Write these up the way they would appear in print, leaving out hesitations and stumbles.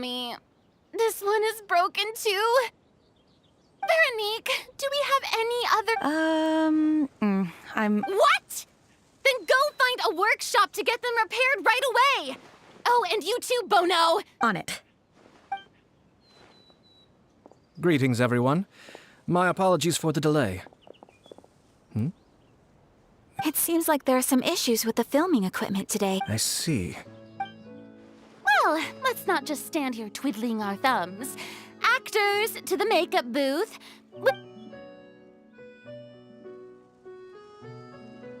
me. This one is broken too. Veronique, do we have any other... What? Then go find a workshop to get them repaired right away. Oh, and you too, Bono. On it. Greetings, everyone. My apologies for the delay. It seems like there are some issues with the filming equipment today. I see. Well, let's not just stand here twiddling our thumbs. Actors, to the makeup booth.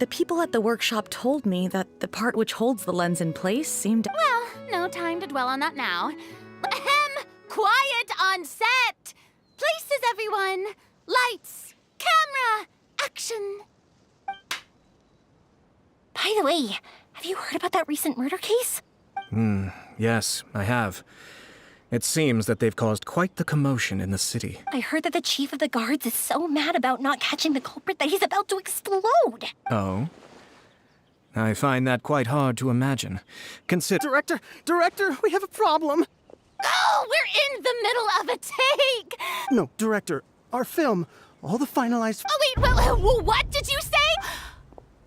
The people at the workshop told me that the part which holds the lens in place seemed... Well, no time to dwell on that now. Ahem! Quiet on set! Places, everyone! Lights! Camera! Action! By the way, have you heard about that recent murder case? Yes, I have. It seems that they've caused quite the commotion in the city. I heard that the chief of the guards is so mad about not catching the culprit that he's about to explode. Oh? I find that quite hard to imagine. Consider... Director, we have a problem. Oh, we're in the middle of a take! No, Director, our film, all the finalized... Oh, wait, well, what did you say?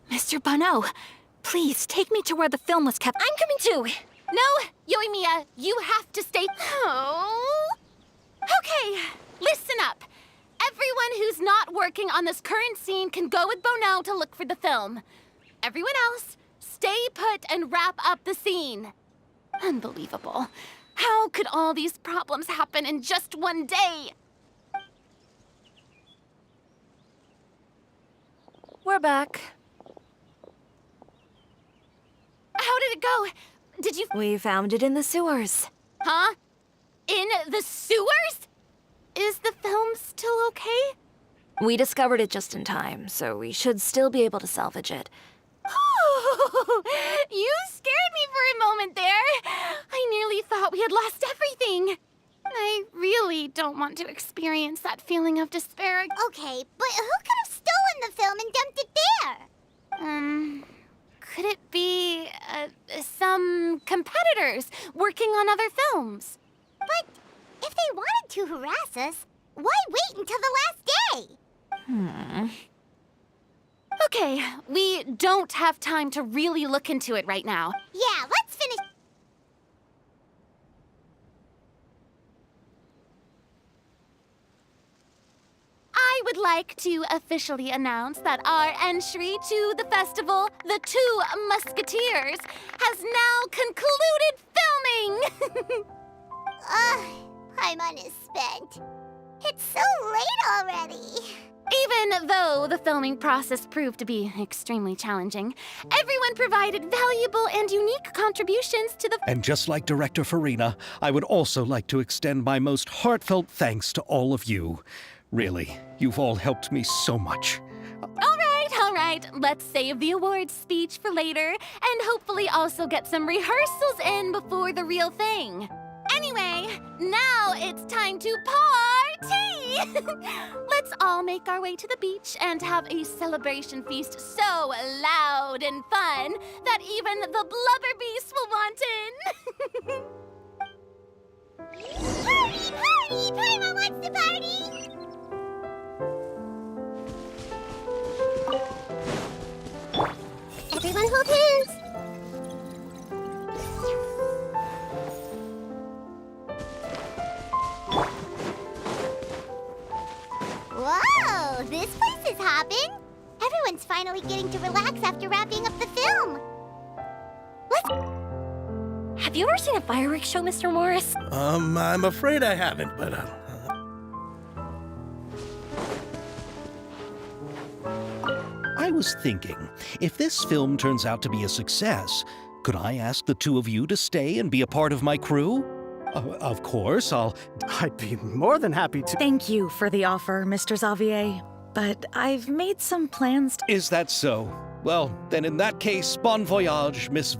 Mr. Bono, please take me to where the film was kept. I'm coming too. No, Yoimiya, you have to stay... Oh... Okay, listen up. Everyone who's not working on this current scene can go with Bono to look for the film. Everyone else, stay put and wrap up the scene. Unbelievable. How could all these problems happen in just one day? We're back. How did it go? Did you... We found it in the sewers. Huh? In the sewers? Is the film still okay? We discovered it just in time, so we should still be able to salvage it. You scared me for a moment there. I nearly thought we had lost everything. I really don't want to experience that feeling of despair. Okay, but who could have stolen the film and dumped it there? Could it be, some competitors working on other films? But if they wanted to harass us, why wait until the last day? Okay, we don't have time to really look into it right now. Yeah, let's finish. I would like to officially announce that our entry to the festival, The Two Musketeers, has now concluded filming! Paimon is spent. It's so late already. Even though the filming process proved to be extremely challenging, everyone provided valuable and unique contributions to the... And just like Director Furina, I would also like to extend my most heartfelt thanks to all of you. Really, you've all helped me so much. All right, let's save the awards speech for later, and hopefully also get some rehearsals in before the real thing. Anyway, now it's time to party! Let's all make our way to the beach and have a celebration feast so loud and fun that even the blubber beast will want in. Party, party! Paimon wants to party! Everyone hold hands! Whoa, this place is hopping. Everyone's finally getting to relax after wrapping up the film. Have you ever seen a fireworks show, Mr. Morris? I'm afraid I haven't, but I was thinking, if this film turns out to be a success, could I ask the two of you to stay and be a part of my crew? Of course, I'd be more than happy to... Thank you for the offer, Mr. Xavier. But I've made some plans to... Is that so? Well, then in that case, bon voyage, Miss...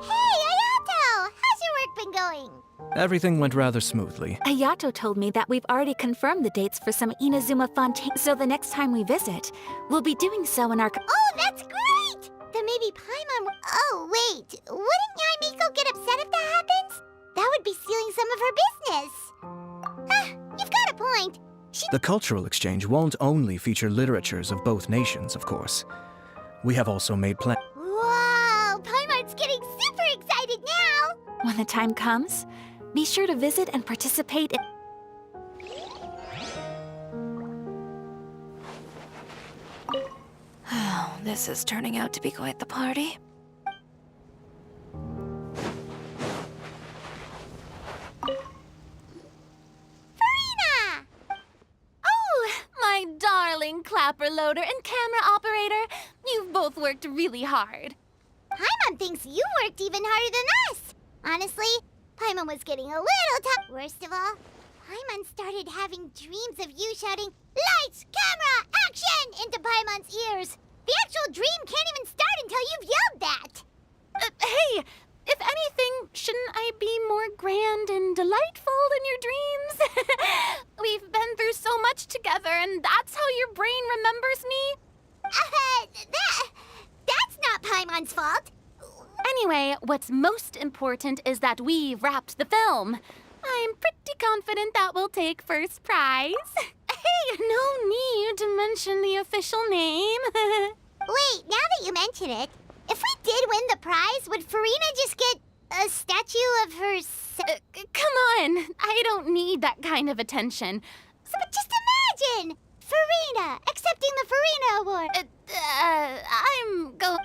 Hey, Ayato! How's your work been going? Everything went rather smoothly. Ayato told me that we've already confirmed the dates for some Inazuma Fontaine, so the next time we visit, we'll be doing so in our... Oh, that's great! Then maybe Paimon... Oh, wait. Wouldn't Yae Miko get upset if that happens? That would be stealing some of her business. You've got a point. The cultural exchange won't only feature literatures of both nations, of course. We have also made plans. Wow, Paimon's getting super excited now! When the time comes, be sure to visit and participate in... Oh, this is turning out to be quite the party. Furina! Oh, my darling clapper loader and camera operator. You've both worked really hard. Paimon thinks you worked even harder than us. Honestly, Paimon was getting a little tough. Worst of all, Paimon started having dreams of you shouting, "Lights, camera, action!" into Paimon's ears. The actual dream can't even start until you've yelled that. Hey, if anything, shouldn't I be more grand and delightful in your dreams? We've been through so much together, and that's how your brain remembers me? That's not Paimon's fault. Anyway, what's most important is that we've wrapped the film. I'm pretty confident that we'll take first prize. Hey, no need to mention the official name. Wait, now that you mention it, if we did win the prize, would Furina just get a statue of her... Come on, I don't need that kind of attention. But just imagine! Furina accepting the Furina Award! I'm going...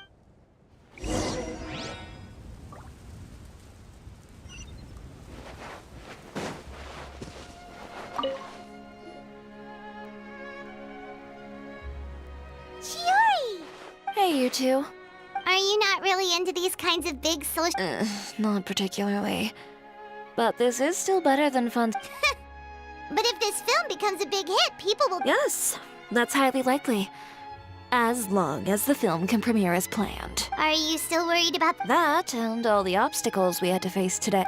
Chiori! Hey, you two. Are you not really into these kinds of big social... Not particularly. But this is still better than fun. But if this film becomes a big hit, people will... Yes, that's highly likely. As long as the film can premiere as planned. Are you still worried about... That and all the obstacles we had to face today.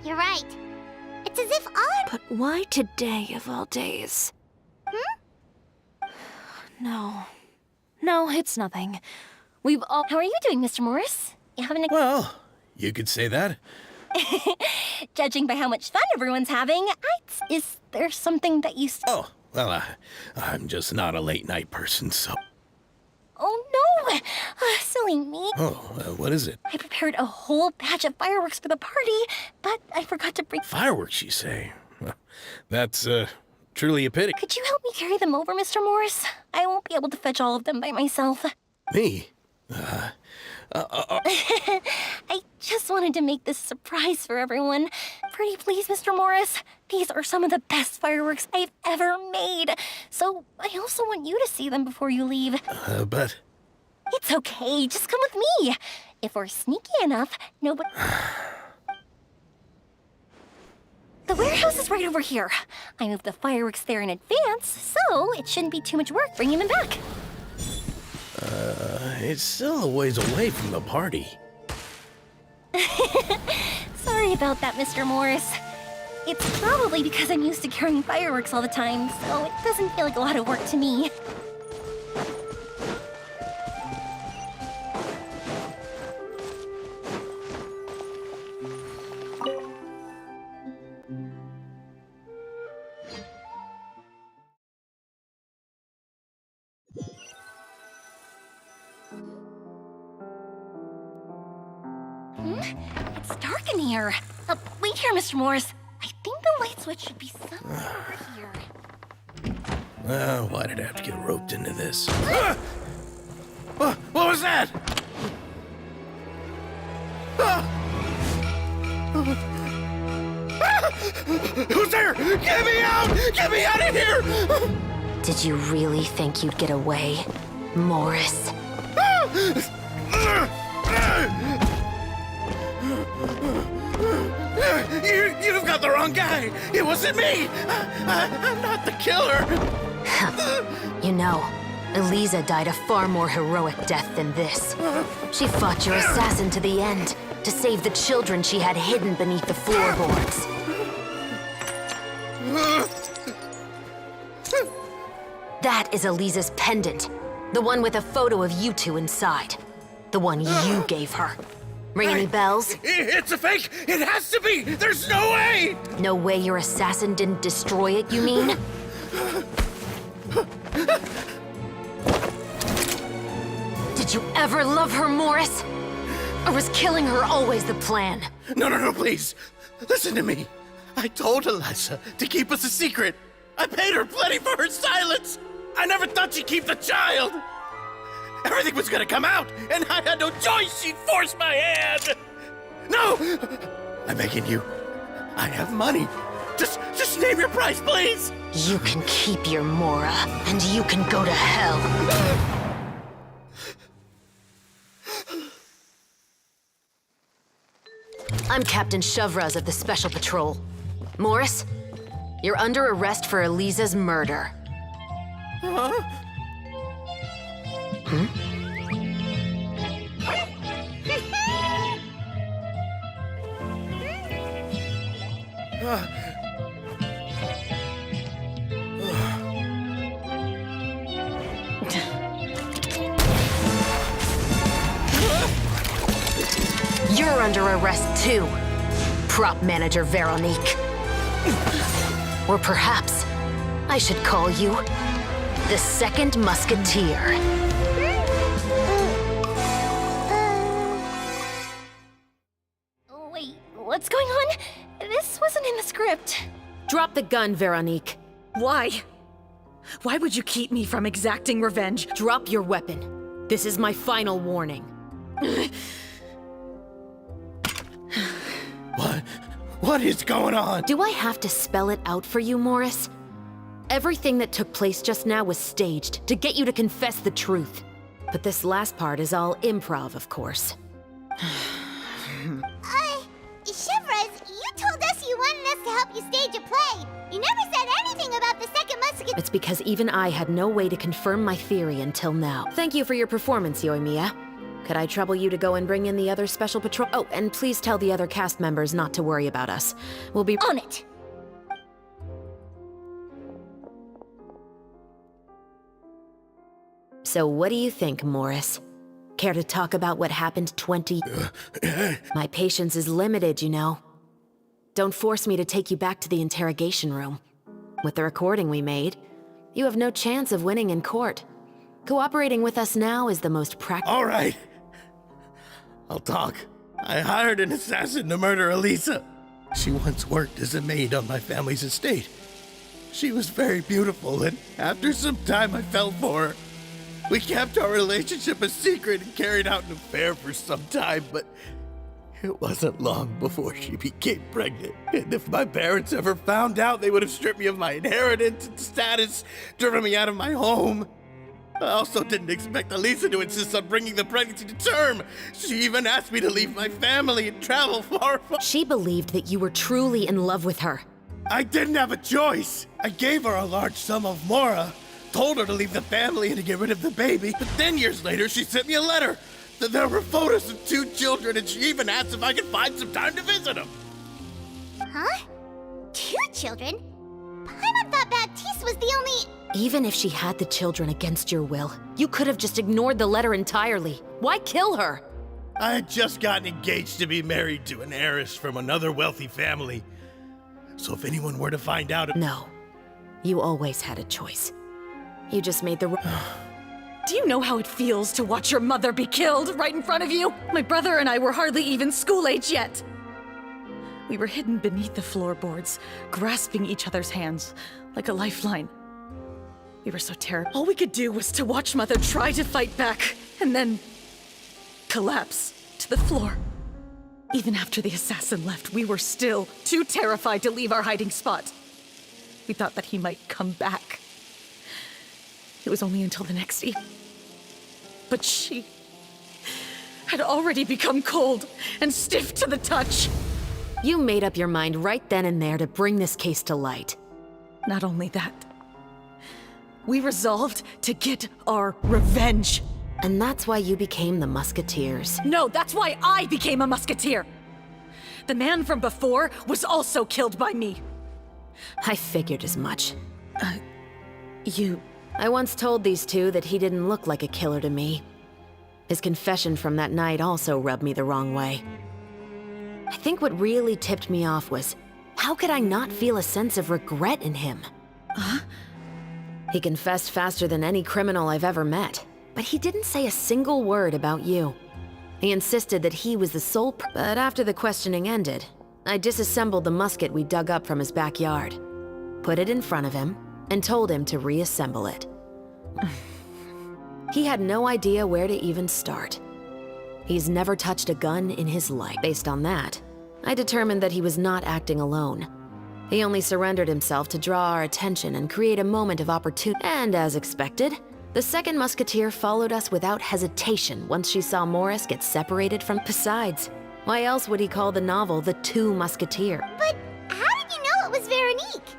You're right. It's as if all... But why today of all days? No. No, it's nothing. We've all... How are you doing, Mr. Morris? You having a... Well, you could say that. Judging by how much fun everyone's having, is there something that you... Oh, well, I'm just not a late night person, so... Oh, no! Silly me. Oh, what is it? I prepared a whole batch of fireworks for the party, but I forgot to bring... Fireworks, you say? Well, that's, truly a pity. Could you help me carry them over, Mr. Morris? I won't be able to fetch all of them by myself. Me? I just wanted to make this a surprise for everyone. Pretty please, Mr. Morris. These are some of the best fireworks I've ever made. So I also want you to see them before you leave. But... It's okay, just come with me. If we're sneaky enough, nobody... The warehouse is right over here. I moved the fireworks there in advance, so it shouldn't be too much work bringing them back. It's still a ways away from the party. Sorry about that, Mr. Morris. It's probably because I'm used to carrying fireworks all the time, so it doesn't feel like a lot of work to me. It's dark in here. Wait here, Mr. Morris. I think the light switch should be somewhere over here. Why did I have to get roped into this? What was that? Who's there? Get me out! Get me out of here! Did you really think you'd get away, Morris? You've got the wrong guy. It wasn't me. I'm not the killer. You know, Eliza died a far more heroic death than this. She fought your assassin to the end, to save the children she had hidden beneath the floorboards. That is Eliza's pendant. The one with a photo of you two inside. The one you gave her. Ring any bells? It's a fake! It has to be! There's no way! No way your assassin didn't destroy it, you mean? Did you ever love her, Morris? Or was killing her always the plan? No, please. Listen to me. I told Eliza to keep us a secret. I paid her plenty for her silence. I never thought she'd keep the child. Everything was gonna come out, and I had no choice. She'd force my hand. No! I'm begging you. I have money. Just name your price, please. You can keep your Mora, and you can go to hell. I'm Captain Shovraz of the Special Patrol. Morris, you're under arrest for Eliza's murder. Huh? You're under arrest too, prop manager Veronique. Or perhaps I should call you the Second Musketeer. Wait, what's going on? This wasn't in the script. Drop the gun, Veronique. Why? Why would you keep me from exacting revenge? Drop your weapon. This is my final warning. What is going on? Do I have to spell it out for you, Morris? Everything that took place just now was staged to get you to confess the truth. But this last part is all improv, of course. Chevraz, you told us you wanted us to help you stage a play. You never said anything about the Second Musketeer. It's because even I had no way to confirm my theory until now. Thank you for your performance, Yoimiya. Could I trouble you to go and bring in the other special patrol? Oh, and please tell the other cast members not to worry about us. We'll be On it! So what do you think, Morris? Care to talk about what happened 20... My patience is limited, you know. Don't force me to take you back to the interrogation room. With the recording we made, you have no chance of winning in court. Cooperating with us now is the most practical... All right. I'll talk. I hired an assassin to murder Eliza. She once worked as a maid on my family's estate. She was very beautiful, and after some time I fell for her. We kept our relationship a secret and carried out an affair for some time, but it wasn't long before she became pregnant. And if my parents ever found out, they would have stripped me of my inheritance and status, driven me out of my home. I also didn't expect Eliza to insist on bringing the pregnancy to term. She even asked me to leave my family and travel far. She believed that you were truly in love with her. I didn't have a choice. I gave her a large sum of Mora, told her to leave the family and to get rid of the baby. But then years later, she sent me a letter. There were photos of 2 children, and she even asked if I could find some time to visit them. Huh? 2 children? Paimon thought Baptiste was the only... Even if she had the children against your will, you could have just ignored the letter entirely. Why kill her? I had just gotten engaged to be married to an heiress from another wealthy family. So if anyone were to find out... No. You always had a choice. You just made the... Do you know how it feels to watch your mother be killed right in front of you? My brother and I were hardly even school age yet. We were hidden beneath the floorboards, grasping each other's hands like a lifeline. We were so terrible. All we could do was to watch Mother try to fight back, and then collapse to the floor. Even after the assassin left, we were still too terrified to leave our hiding spot. We thought that he might come back. It was only until the next evening. But she had already become cold and stiff to the touch. You made up your mind right then and there to bring this case to light. Not only that, we resolved to get our revenge. And that's why you became the Musketeers. No, that's why I became a musketeer. The man from before was also killed by me. I figured as much. You... I once told these two that he didn't look like a killer to me. His confession from that night also rubbed me the wrong way. I think what really tipped me off was, how could I not feel a sense of regret in him? He confessed faster than any criminal I've ever met, but he didn't say a single word about you. He insisted that he was the sole but after the questioning ended, I disassembled the musket we dug up from his backyard, put it in front of him, and told him to reassemble it. He had no idea where to even start. He's never touched a gun in his life. Based on that, I determined that he was not acting alone. He only surrendered himself to draw our attention and create a moment of opportunity. And as expected, the second musketeer followed us without hesitation once she saw Morris get separated from... Besides, why else would he call the novel The Two Musketeer? But how did you know it was Veronique?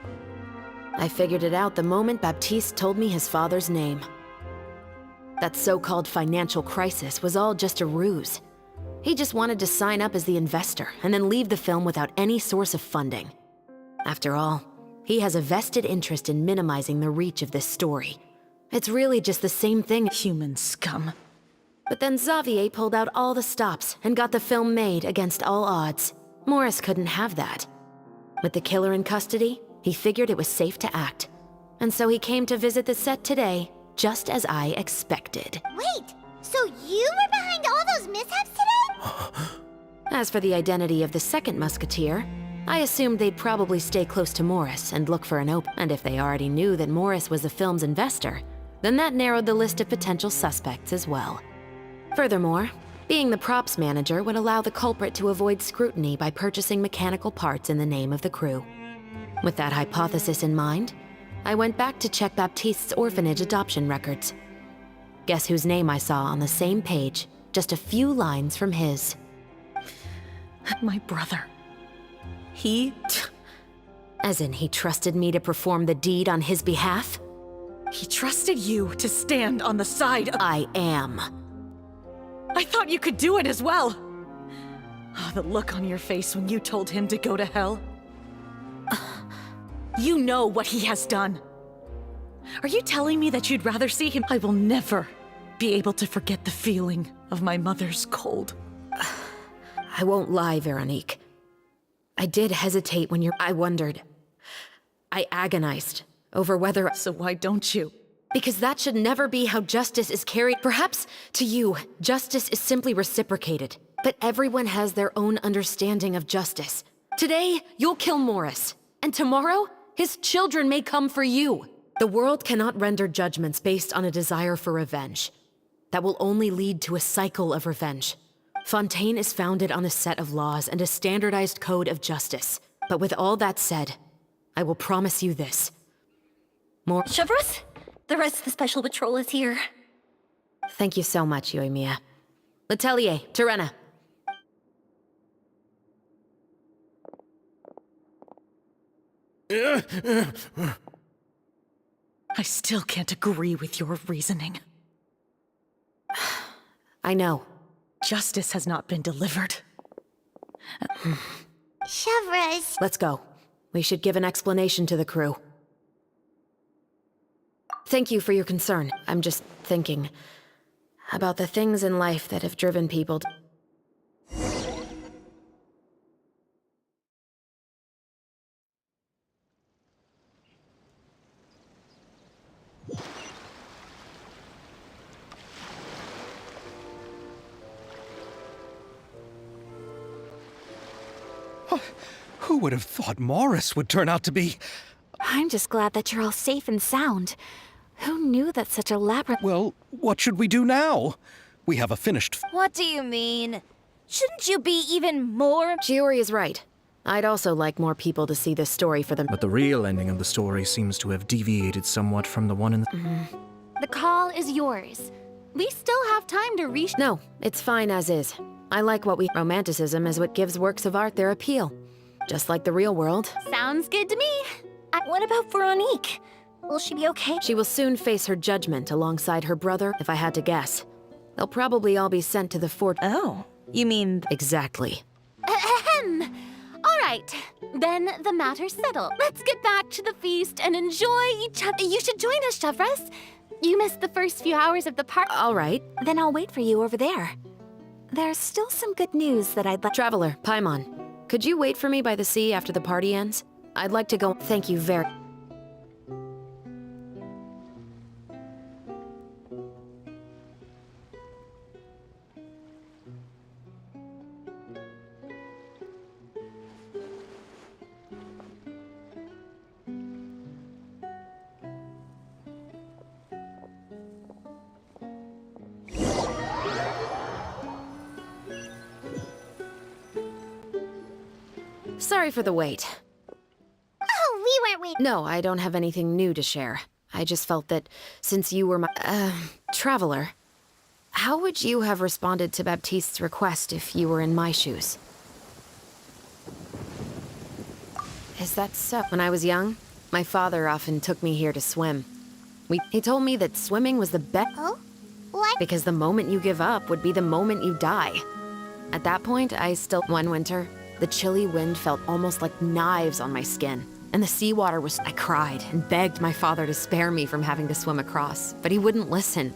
I figured it out the moment Baptiste told me his father's name. That so-called financial crisis was all just a ruse. He just wanted to sign up as the investor and then leave the film without any source of funding. After all, he has a vested interest in minimizing the reach of this story. It's really just the same thing. Human scum. But then Xavier pulled out all the stops and got the film made against all odds. Morris couldn't have that. With the killer in custody, he figured it was safe to act. And so he came to visit the set today, just as I expected. Wait, so you were behind all those mishaps today? As for the identity of the second musketeer, I assumed they'd probably stay close to Morris and look for an open. And if they already knew that Morris was the film's investor, then that narrowed the list of potential suspects as well. Furthermore, being the props manager would allow the culprit to avoid scrutiny by purchasing mechanical parts in the name of the crew. With that hypothesis in mind, I went back to check Baptiste's orphanage adoption records. Guess whose name I saw on the same page, just a few lines from his. My brother. He... As in, he trusted me to perform the deed on his behalf? He trusted you to stand on the side of... I am. I thought you could do it as well. Oh, the look on your face when you told him to go to hell. You know what he has done. Are you telling me that you'd rather see him? I will never be able to forget the feeling of my mother's cold. I won't lie, Veronique. I did hesitate when I wondered. I agonized over whether... So why don't you? Because that should never be how justice is carried. Perhaps, to you, justice is simply reciprocated. But everyone has their own understanding of justice. Today, you'll kill Morris. And tomorrow, his children may come for you. The world cannot render judgments based on a desire for revenge. That will only lead to a cycle of revenge. Fontaine is founded on a set of laws and a standardized code of justice. But with all that said, I will promise you this. Chevros, the rest of the Special Patrol is here. Thank you so much, Yoimiya. Letelier, Terena. I still can't agree with your reasoning. I know. Justice has not been delivered. Chevros. Let's go. We should give an explanation to the crew. Thank you for your concern. I'm just thinking about the things in life that have driven people to... Who would have thought Morris would turn out to be... I'm just glad that you're all safe and sound. Who knew that such a labyrinth... Well, what should we do now? We have a finished... What do you mean? Shouldn't you be even more... Chiori is right. I'd also like more people to see this story for them. But the real ending of the story seems to have deviated somewhat from the one in the... The call is yours. We still have time to reach... No, it's fine as is. I like what we... Romanticism is what gives works of art their appeal. Just like the real world. Sounds good to me. What about Veronique? Will she be okay? She will soon face her judgment alongside her brother, if I had to guess. They'll probably all be sent to the fort. Oh, you mean... Exactly. Ahem. All right, then the matter's settled. Let's get back to the feast and enjoy each other. You should join us, Shavras. You missed the first few hours of the party. All right. Then I'll wait for you over there. There's still some good news that I'd like... Traveler, Paimon, could you wait for me by the sea after the party ends? I'd like to go. Thank you very... Sorry for the wait. Oh, we weren't waiting. No, I don't have anything new to share. I just felt that since you were my, traveler, how would you have responded to Baptiste's request if you were in my shoes? Is that so? When I was young, my father often took me here to swim. He told me that swimming was the best. Oh? What? Because the moment you give up would be the moment you die. At that point, one winter, the chilly wind felt almost like knives on my skin, and the seawater was... I cried and begged my father to spare me from having to swim across, but he wouldn't listen.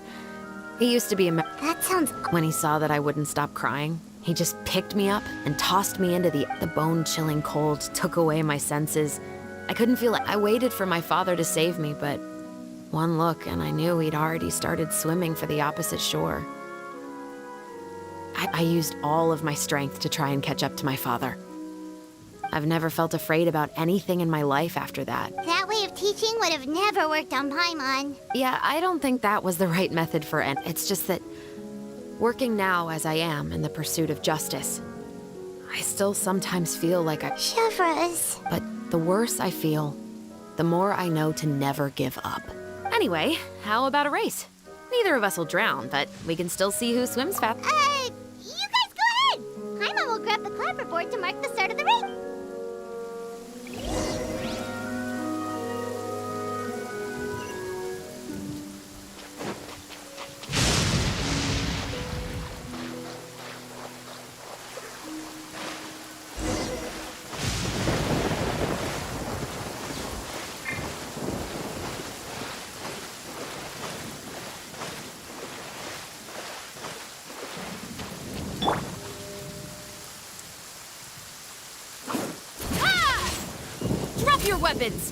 He used to be a... That sounds... When he saw that I wouldn't stop crying, he just picked me up and tossed me into the bone-chilling cold, took away my senses. I couldn't feel it. I waited for my father to save me, but one look and I knew he'd already started swimming for the opposite shore. I used all of my strength to try and catch up to my father. I've never felt afraid about anything in my life after that. That way of teaching would have never worked on Paimon. Yeah, I don't think that was the right method for it. It's just that working now as I am in the pursuit of justice, I still sometimes feel like Shivers. But the worse I feel, the more I know to never give up. Anyway, how about a race? Neither of us will drown, but we can still see who swims fast. You guys go ahead. Paimon will grab the clapperboard to mark the start of the race. Drop your weapons!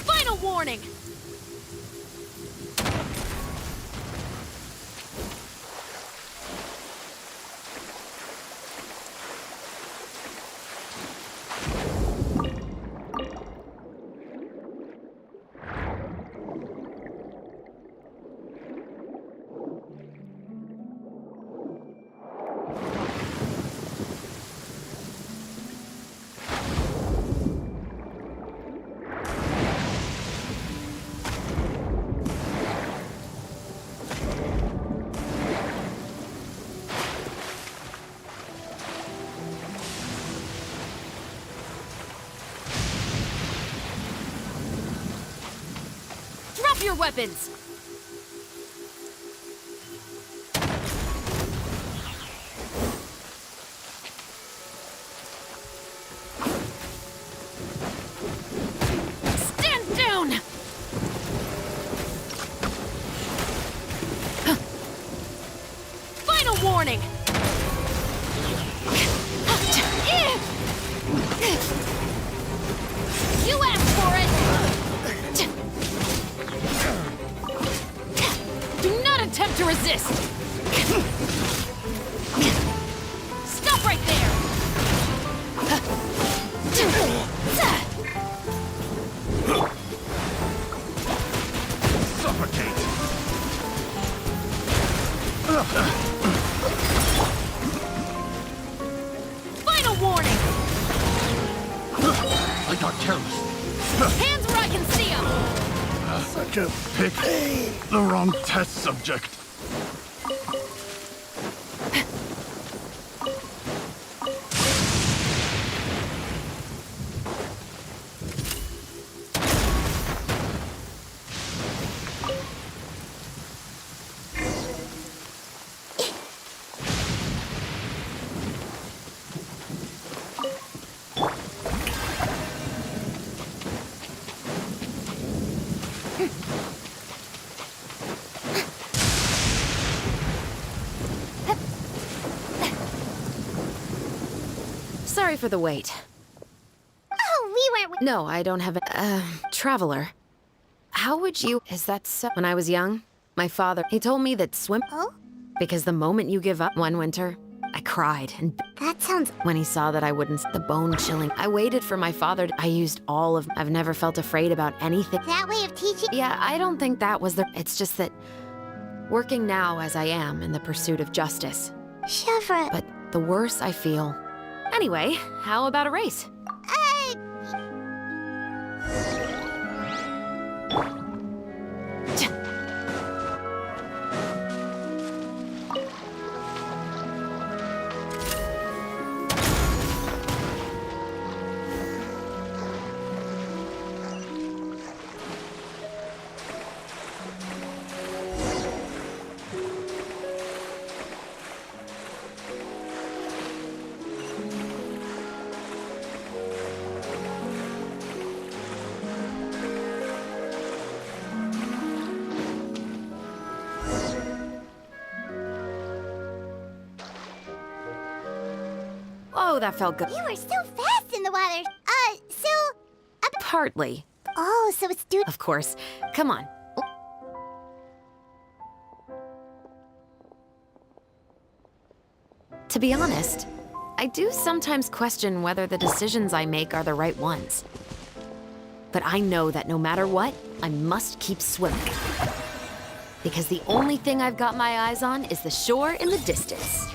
Final warning! Drop your weapons! Stand down! Final warning! You asked for it! Do not attempt to resist! Stop right there! Suffocate! Final warning! I got careless. Hands where I can see them! Such a Pick the wrong test subject. Sorry for the wait. Oh, we weren't. No, I don't have a traveler. How would you? Is that so? When I was young, my father, he told me that Oh? because the moment you give up one winter, I cried. And That sounds. when he saw that I wouldn't, the bone chilling, I waited for my father. I used all of, I've never felt afraid about anything. That way of teaching. Yeah, I don't think that was it's just that working now as I am in the pursuit of justice. Chevra. But the worse I feel. Anyway, how about a race? Oh, that felt good. You were so fast in the water. Partly. Oh, so it's due. Of course. Come on. To be honest, I do sometimes question whether the decisions I make are the right ones. But I know that no matter what, I must keep swimming. Because the only thing I've got my eyes on is the shore in the distance.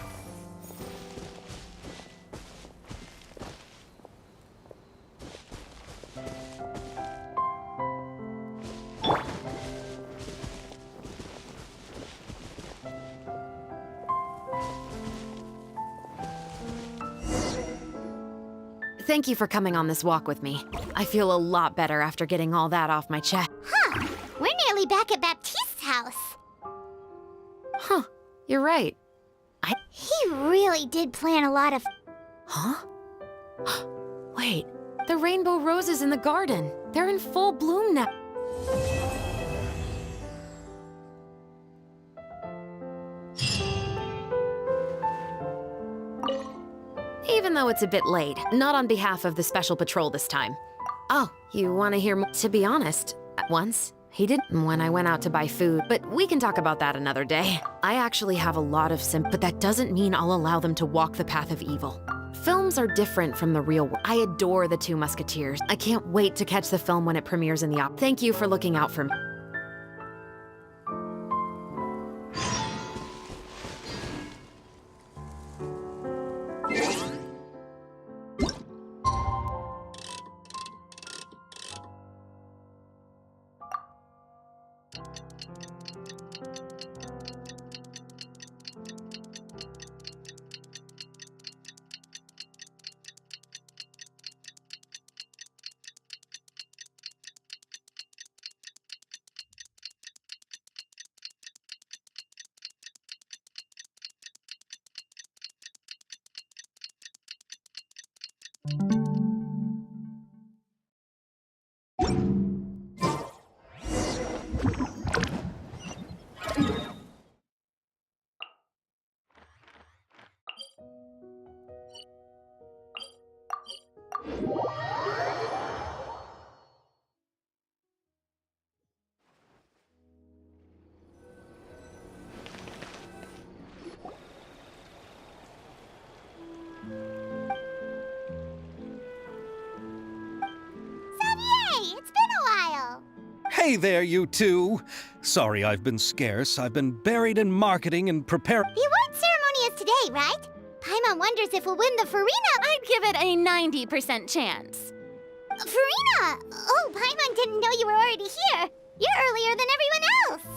Thank you for coming on this walk with me. I feel a lot better after getting all that off my chest. Huh. We're nearly back at Baptiste's house. Huh, you're right. He really did plan a lot of. Huh? Wait, the rainbow roses in the garden. They're in full bloom now. Even though it's a bit late, not on behalf of the Special Patrol this time. Oh, you want to hear more? To be honest, once, he didn't when I went out to buy food, but we can talk about that another day. I actually have a lot of but that doesn't mean I'll allow them to walk the path of evil. Films are different from the real world. I adore The Two Musketeers. I can't wait to catch the film when it premieres in the Thank you for looking out for me. Hey there, you two! Sorry I've been scarce. I've been buried in marketing and preparing. The award ceremony is today, right? Paimon wonders if we'll win the Furina. I'd give it a 90% chance. Furina! Oh, Paimon didn't know you were already here. You're earlier than everyone else!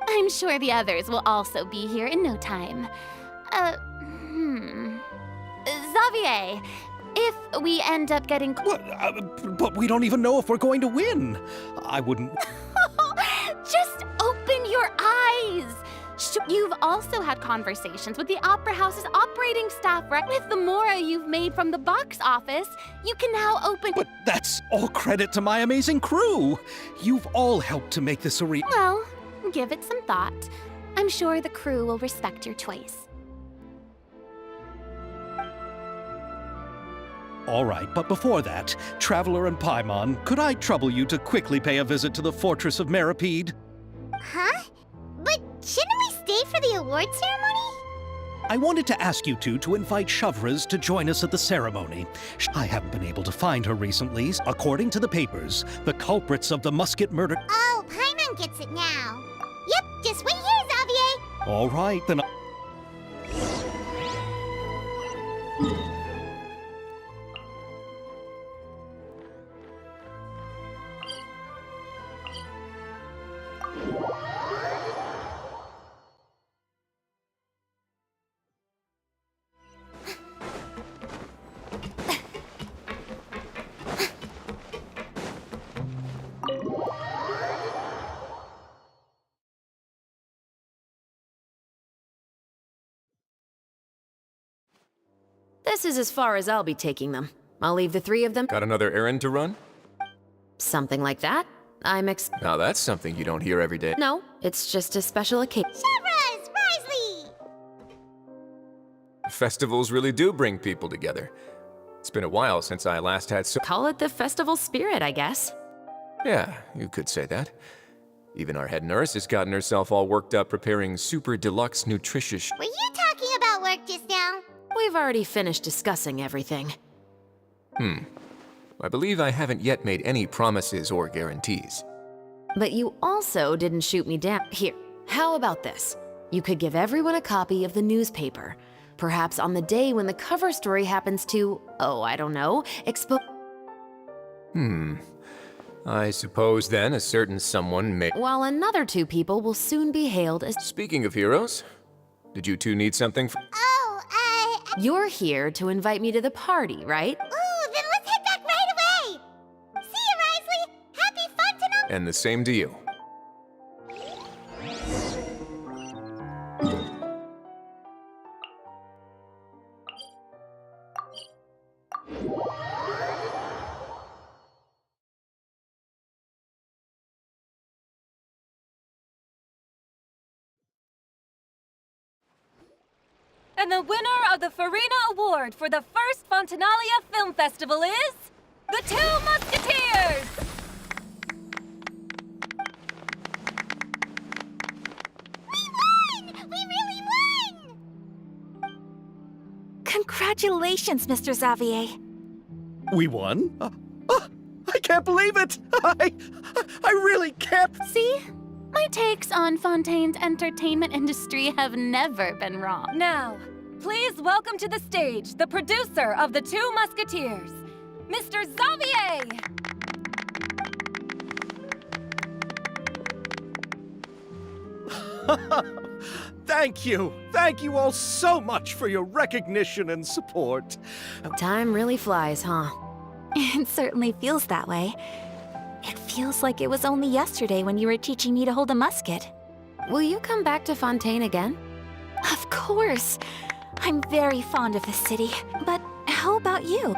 I'm sure the others will also be here in no time. Xavier, if we end up getting... But we don't even know if we're going to win. I wouldn't... Just open your eyes! You've also had conversations with the Opera House's operating staff, right? With the mora you've made from the box office, you can now open... But that's all credit to my amazing crew. You've all helped to make this a Well, give it some thought. I'm sure the crew will respect your choice. All right, but before that, Traveler and Paimon, could I trouble you to quickly pay a visit to the Fortress of Meripede? Huh? But shouldn't we stay for the award ceremony? I wanted to ask you two to invite Shavraz to join us at the ceremony. I haven't been able to find her recently. According to the papers, the culprits of the musket murder... Oh, Paimon gets it now. Yep, just wait here, Xavier. All right, then... This is as far as I'll be taking them. I'll leave the three of them. Got another errand to run? Something like that. Now that's something you don't hear every day. No, it's just a special occasion. Shavraz! Risley! Festivals really do bring people together. It's been a while since I last had Call it the festival spirit, I guess. Yeah, you could say that. Even our head nurse has gotten herself all worked up preparing super deluxe nutritious... Were you talking about work just now? We've already finished discussing everything. I believe I haven't yet made any promises or guarantees. But you also didn't shoot me down. Here, how about this? You could give everyone a copy of the newspaper. Perhaps on the day when the cover story happens to, I don't know, I suppose then a certain someone may... While another two people will soon be hailed as... Speaking of heroes, did you two need something You're here to invite me to the party, right? Ooh, then let's head back right away! See you, Risley! Happy fun tonight! And the same to you. And the winner of the Furina Award for the first Fontanalia Film Festival is... The Two Musketeers! We won! We really won! Congratulations, Mr. Xavier. We won? I can't believe it! I really can't... See? My takes on Fontaine's entertainment industry have never been wrong. Now, please welcome to the stage the producer of The Two Musketeers, Mr. Xavier! Thank you! Thank you all so much for your recognition and support. Time really flies, huh? It certainly feels that way. It feels like it was only yesterday when you were teaching me to hold a musket. Will you come back to Fontaine again? Of course! I'm very fond of this city, but how about you?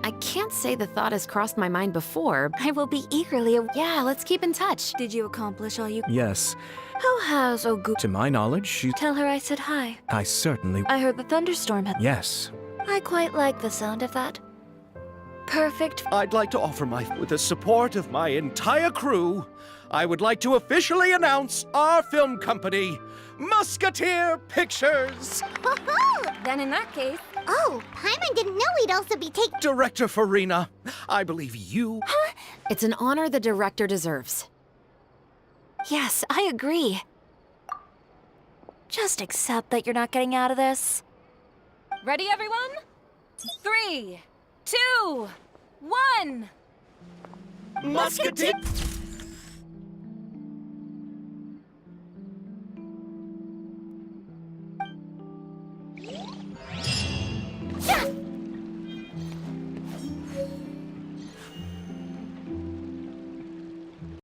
I can't say the thought has crossed my mind before. I will be eagerly... Yeah, let's keep in touch. Did you accomplish all you... Yes. How has Ogu... To my knowledge, she... Tell her I said hi. I certainly... I heard the thunderstorm had... Yes. I quite like the sound of that. Perfect. I'd like to offer with the support of my entire crew, I would like to officially announce our film company, Musketeer Pictures! Then in that case... Oh, Paimon didn't know we'd also be taking... Director Furina, I believe you... It's an honor the director deserves. Yes, I agree. Just accept that you're not getting out of this. Ready, everyone? 3, 2, 1... Musketeer...